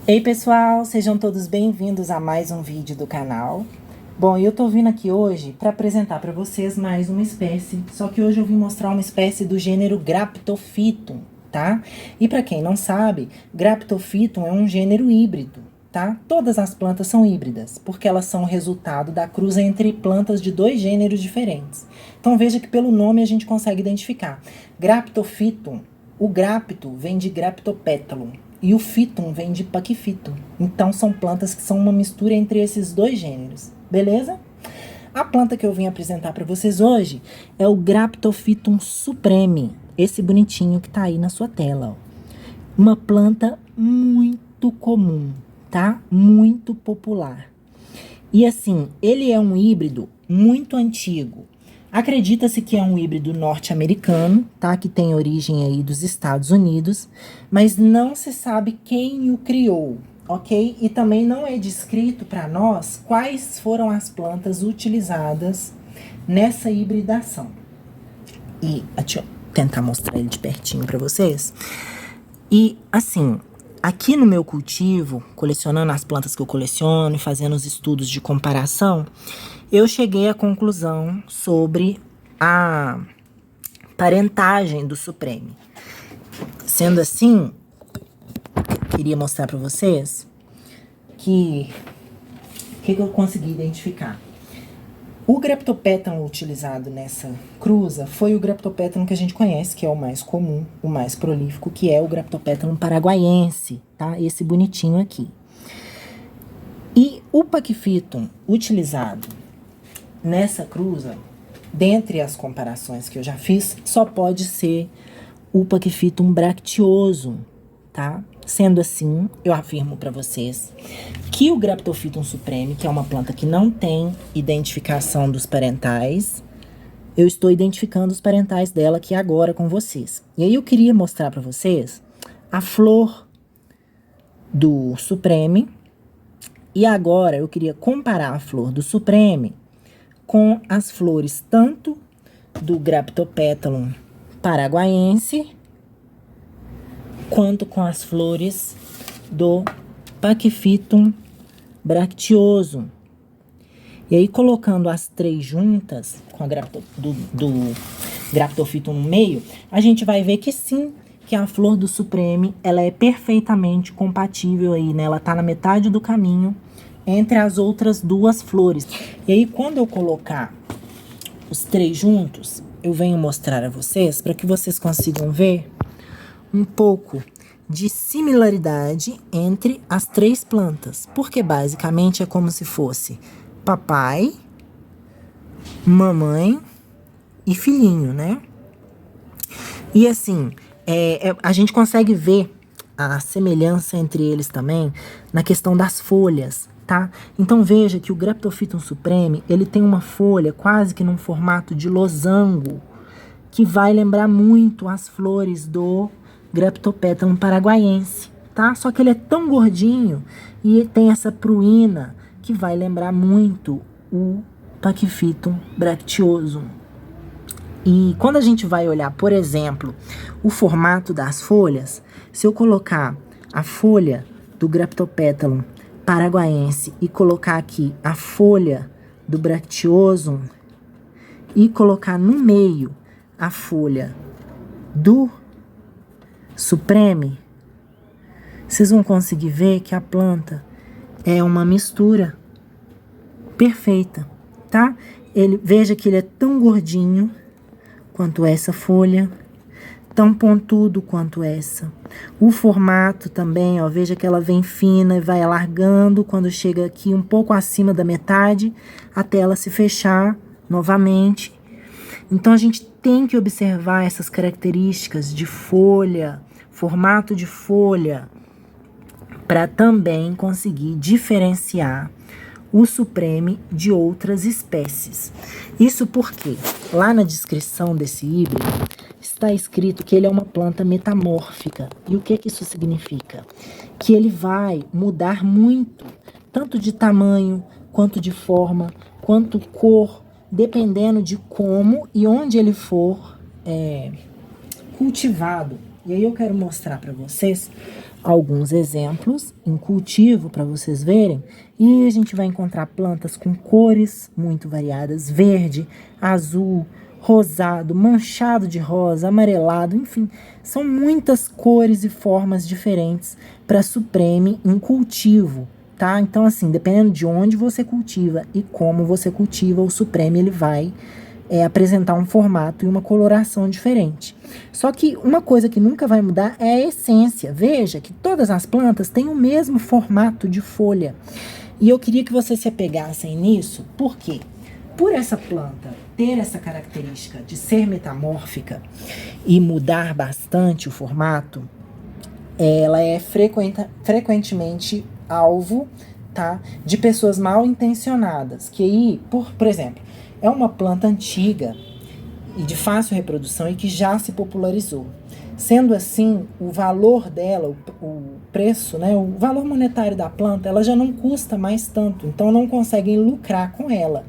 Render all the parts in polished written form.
Ei pessoal, sejam todos bem-vindos a mais um vídeo do canal. Bom, eu tô vindo aqui hoje para apresentar para vocês mais uma espécie, só que hoje eu vim mostrar uma espécie do gênero Graptophyton, tá? E para quem não sabe, Graptophyton é um gênero híbrido, tá? Todas as plantas são híbridas, porque elas são resultado da cruza entre plantas de dois gêneros diferentes. Então veja que pelo nome a gente consegue identificar. Graptophyton, o grapto vem de Graptopetalum. E o phyton vem de Pachyphyton. Então, são plantas que são uma mistura entre esses dois gêneros, beleza? A planta que eu vim apresentar para vocês hoje é o Graptophyton supreme. Esse bonitinho que tá aí na sua tela, ó. Uma planta muito comum, tá? Muito popular. E assim, ele é um híbrido muito antigo. Acredita-se que é um híbrido norte-americano, tá? Que tem origem aí dos Estados Unidos, mas não se sabe quem o criou, ok? E também não é descrito para nós quais foram as plantas utilizadas nessa hibridação. E deixa eu tentar mostrar ele de pertinho para vocês. E assim, aqui no meu cultivo, colecionando as plantas que eu coleciono e fazendo os estudos de comparação, eu cheguei à conclusão sobre a parentagem do Supreme. Sendo assim, queria mostrar para vocês que eu consegui identificar. O Graptopetalum utilizado nessa cruza foi o Graptopetalum que a gente conhece, que é o mais comum, o mais prolífico, que é o Graptopetalum paraguaiense, tá? Esse bonitinho aqui. E o Pachyphyton utilizado nessa cruza, dentre as comparações que eu já fiz, só pode ser o Pachyphyton bracteoso, tá? Sendo assim, eu afirmo para vocês que o Graptophyton supreme, que é uma planta que não tem identificação dos parentais, eu estou identificando os parentais dela aqui agora com vocês. E aí eu queria mostrar para vocês a flor do supreme, e agora eu queria comparar a flor do supreme com as flores tanto do Graptopetalum paraguaiense, quanto com as flores do Pachyphyton bracteoso. E aí, colocando as três juntas, com a do Graptophyton no meio, a gente vai ver que sim, que a flor do Supreme, ela é perfeitamente compatível aí, né? Ela tá na metade do caminho entre as outras duas flores. E aí, quando eu colocar os três juntos, eu venho mostrar a vocês, para que vocês consigam ver um pouco de similaridade entre as três plantas. Porque, basicamente, é como se fosse papai, mamãe e filhinho, né? E assim, a gente consegue ver a semelhança entre eles também na questão das folhas, tá? Então veja que o Graptophyton supreme, ele tem uma folha quase que num formato de losango, que vai lembrar muito as flores do Graptopetalum paraguaiense, tá? Só que ele é tão gordinho e tem essa pruína que vai lembrar muito o Pachyphyton bracteoso. E quando a gente vai olhar, por exemplo, o formato das folhas, se eu colocar a folha do Graptopetalum paraguaiense e colocar aqui a folha do bracteoso e colocar no meio a folha do Supreme, vocês vão conseguir ver que a planta é uma mistura perfeita, tá? Veja que ele é tão gordinho quanto essa folha, tão pontudo quanto essa. O formato também, ó, veja que ela vem fina e vai alargando quando chega aqui um pouco acima da metade, até ela se fechar novamente. Então, a gente tem que observar essas características de folha, formato de folha, para também conseguir diferenciar o Supreme de outras espécies. Isso porque lá na descrição desse híbrido está escrito que ele é uma planta metamórfica. E o que isso significa? Que ele vai mudar muito, tanto de tamanho, quanto de forma, quanto cor, dependendo de como e onde ele for cultivado. E aí eu quero mostrar para vocês alguns exemplos em cultivo para vocês verem. E a gente vai encontrar plantas com cores muito variadas: verde, azul, rosado, manchado de rosa, amarelado, enfim, são muitas cores e formas diferentes para supreme em cultivo, tá? Então, assim, dependendo de onde você cultiva e como você cultiva, o supreme ele vai apresentar um formato e uma coloração diferente. Só que uma coisa que nunca vai mudar é a essência. Veja que todas as plantas têm o mesmo formato de folha. E eu queria que vocês se apegassem nisso, por quê? Por essa planta ter essa característica de ser metamórfica e mudar bastante o formato, ela é frequentemente alvo, tá, de pessoas mal intencionadas, que aí, por exemplo, é uma planta antiga e de fácil reprodução e que já se popularizou. Sendo assim, o valor dela, o preço, né, o valor monetário da planta, ela já não custa mais tanto, então não conseguem lucrar com ela.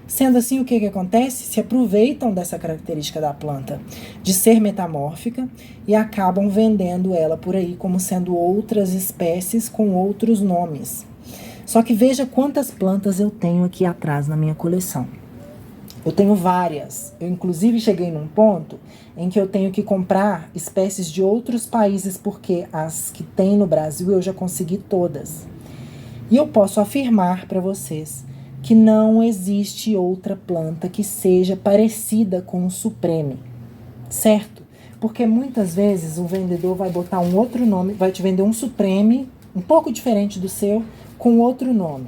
Sendo assim, o que acontece? Se aproveitam dessa característica da planta de ser metamórfica e acabam vendendo ela por aí como sendo outras espécies com outros nomes. Só que veja quantas plantas eu tenho aqui atrás na minha coleção. Eu tenho várias. Eu, inclusive, cheguei num ponto em que eu tenho que comprar espécies de outros países, porque as que tem no Brasil eu já consegui todas. E eu posso afirmar para vocês que não existe outra planta que seja parecida com o supreme, certo? Porque muitas vezes o vendedor vai botar um outro nome, vai te vender um supreme, um pouco diferente do seu, com outro nome.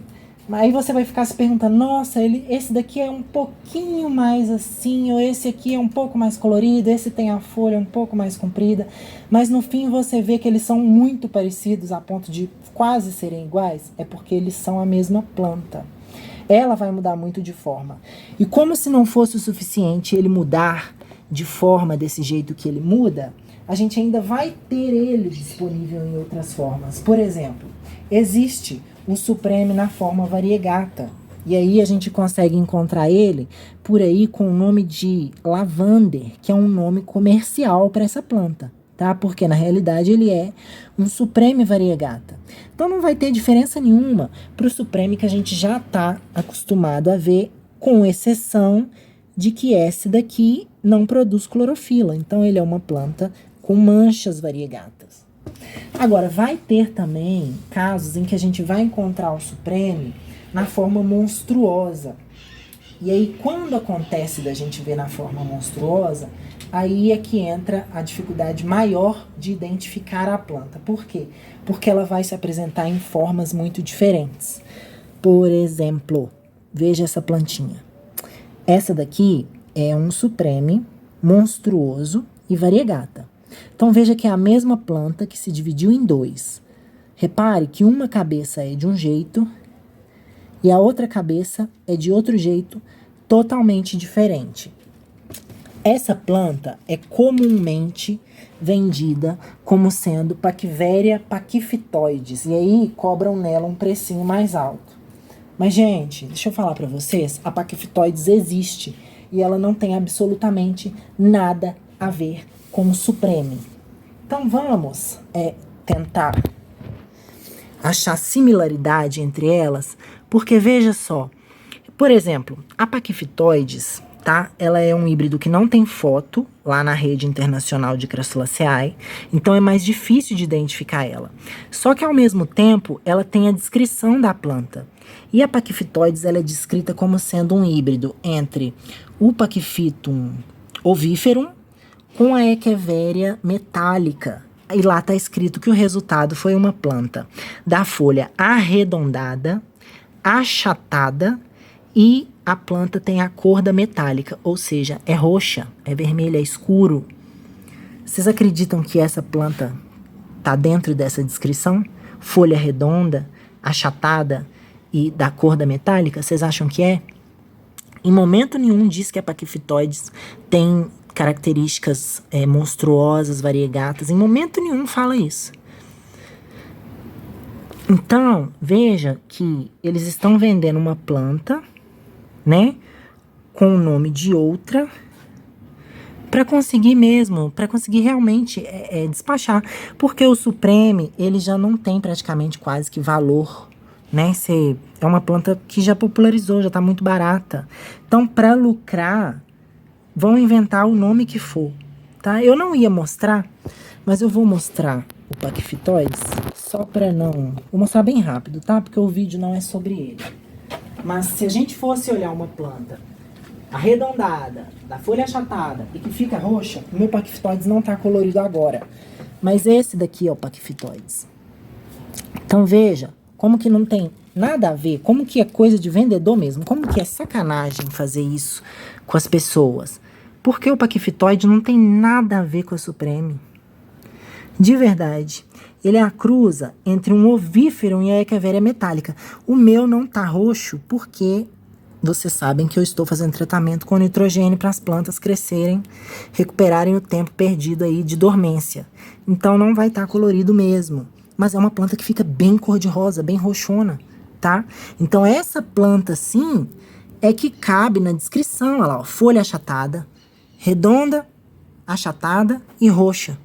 Aí você vai ficar se perguntando, nossa, esse daqui é um pouquinho mais assim, ou esse aqui é um pouco mais colorido, esse tem a folha um pouco mais comprida, mas no fim você vê que eles são muito parecidos a ponto de quase serem iguais, é porque eles são a mesma planta. Ela vai mudar muito de forma. E como se não fosse o suficiente ele mudar de forma desse jeito que ele muda, a gente ainda vai ter ele disponível em outras formas. Por exemplo, existe o supreme na forma variegata. E aí a gente consegue encontrar ele por aí com o nome de lavander, que é um nome comercial para essa planta, tá? Porque na realidade ele é um supreme variegata. Então não vai ter diferença nenhuma para o supreme que a gente já está acostumado a ver, com exceção de que esse daqui não produz clorofila. Então ele é uma planta com manchas variegatas. Agora, vai ter também casos em que a gente vai encontrar o supreme na forma monstruosa. E aí, quando acontece da gente ver na forma monstruosa, aí é que entra a dificuldade maior de identificar a planta. Por quê? Porque ela vai se apresentar em formas muito diferentes. Por exemplo, veja essa plantinha. Essa daqui é um supreme monstruoso e variegata. Então veja que é a mesma planta que se dividiu em dois. Repare que uma cabeça é de um jeito e a outra cabeça é de outro jeito, totalmente diferente. Essa planta é comumente vendida como sendo Paquivéria pachyphytoides, e aí cobram nela um precinho mais alto. Mas, gente, deixa eu falar para vocês, a Pachyphytoides existe e ela não tem absolutamente nada a ver com o supreme. Então vamos tentar achar similaridade entre elas, porque veja só, por exemplo, a Pachyphytoides, tá? Ela é um híbrido que não tem foto lá na rede internacional de Crassulaceae, então é mais difícil de identificar ela. Só que ao mesmo tempo, ela tem a descrição da planta. E a Pachyphytoides ela é descrita como sendo um híbrido entre o Pachyphytum oviferum com a Echeveria metálica. E lá está escrito que o resultado foi uma planta da folha arredondada, achatada, e a planta tem a cor da metálica, ou seja, é roxa, é vermelha, é escuro. Vocês acreditam que essa planta está dentro dessa descrição? Folha redonda, achatada e da cor da metálica? Vocês acham que é? Em momento nenhum diz que a Pachyphytoides tem características monstruosas, variegatas. Em momento nenhum fala isso. Então, veja que eles estão vendendo uma planta, né, com o nome de outra, para conseguir mesmo, para conseguir realmente despachar. Porque o Supreme, ele já não tem praticamente quase que valor, né? É uma planta que já popularizou, já tá muito barata. Então, para lucrar, vão inventar o nome que for, tá? Eu não ia mostrar, mas eu vou mostrar o Pachyphytoides, só para não... Vou mostrar bem rápido, tá? Porque o vídeo não é sobre ele. Mas se a gente fosse olhar uma planta arredondada, da folha achatada e que fica roxa, o meu Pachyphytoides não tá colorido agora. Mas esse daqui é o Pachyphytoides. Então veja, como que não tem nada a ver, como que é coisa de vendedor mesmo, como que é sacanagem fazer isso com as pessoas. Porque o Pachyphytoides não tem nada a ver com a Supreme. De verdade. Ele é a cruza entre um ovífero e a Echeveria metálica. O meu não tá roxo porque vocês sabem que eu estou fazendo tratamento com nitrogênio para as plantas crescerem, recuperarem o tempo perdido aí de dormência. Então não vai estar colorido mesmo. Mas é uma planta que fica bem cor-de-rosa, bem roxona, tá? Então essa planta sim é que cabe na descrição, olha lá, ó, folha achatada, redonda, achatada e roxa.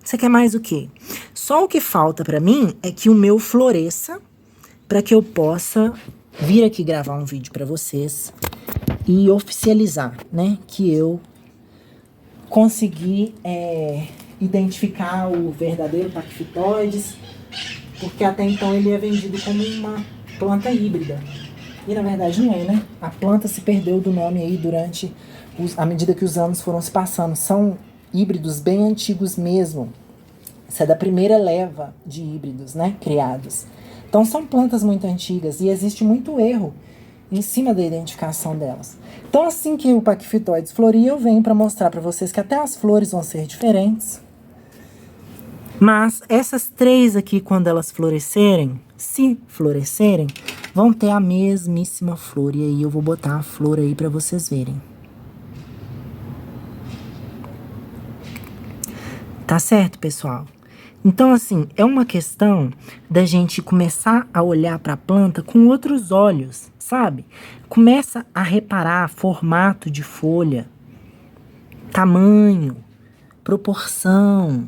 Você quer mais o quê? Só o que falta para mim é que o meu floresça para que eu possa vir aqui gravar um vídeo para vocês e oficializar, né? Que eu consegui identificar o verdadeiro Pachyphytoides, porque até então ele é vendido como uma planta híbrida. E na verdade não é, né? A planta se perdeu do nome aí à medida que os anos foram se passando. São híbridos bem antigos mesmo. Isso é da primeira leva de híbridos, né? Criados. Então são plantas muito antigas e existe muito erro em cima da identificação delas. Então assim que o Pachyphytoides florir, eu venho para mostrar para vocês que até as flores vão ser diferentes. Mas essas três aqui, quando elas florescerem, se florescerem, vão ter a mesmíssima flor. E aí eu vou botar a flor aí para vocês verem. Tá certo, pessoal? Então, assim, é uma questão da gente começar a olhar para a planta com outros olhos, sabe? Começa a reparar formato de folha, tamanho, proporção,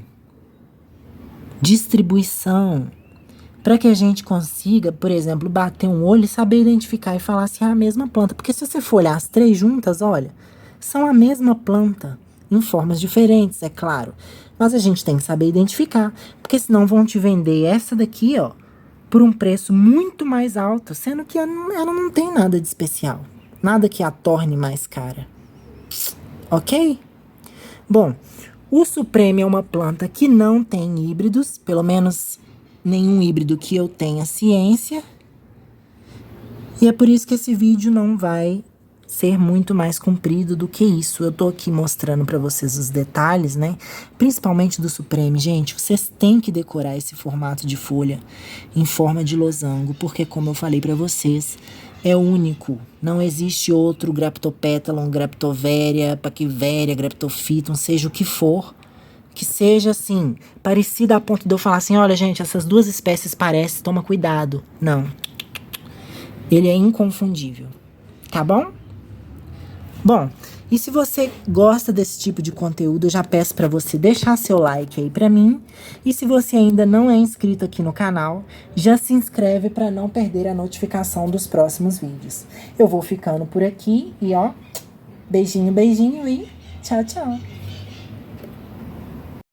distribuição, para que a gente consiga, por exemplo, bater um olho e saber identificar e falar se é a mesma planta. Porque se você for olhar as três juntas, olha, são a mesma planta, em formas diferentes, é claro. Mas a gente tem que saber identificar, porque senão vão te vender essa daqui, ó, por um preço muito mais alto, sendo que ela não tem nada de especial, nada que a torne mais cara. Ok? Bom, o Supreme é uma planta que não tem híbridos, pelo menos nenhum híbrido que eu tenha ciência. E é por isso que esse vídeo não vai ser muito mais comprido do que isso. Eu tô aqui mostrando pra vocês os detalhes, né? Principalmente do Supreme. Gente, vocês têm que decorar esse formato de folha em forma de losango, porque como eu falei pra vocês, é único. Não existe outro Graptopétalon, Graptoveria, Pachyveria, Graptophyton, seja o que for, que seja assim, parecida a ponto de eu falar assim, olha gente, essas duas espécies parecem, toma cuidado. Não. Ele é inconfundível. Tá bom? Bom, e se você gosta desse tipo de conteúdo, eu já peço para você deixar seu like aí para mim. E se você ainda não é inscrito aqui no canal, já se inscreve para não perder a notificação dos próximos vídeos. Eu vou ficando por aqui e ó, beijinho, beijinho e tchau, tchau.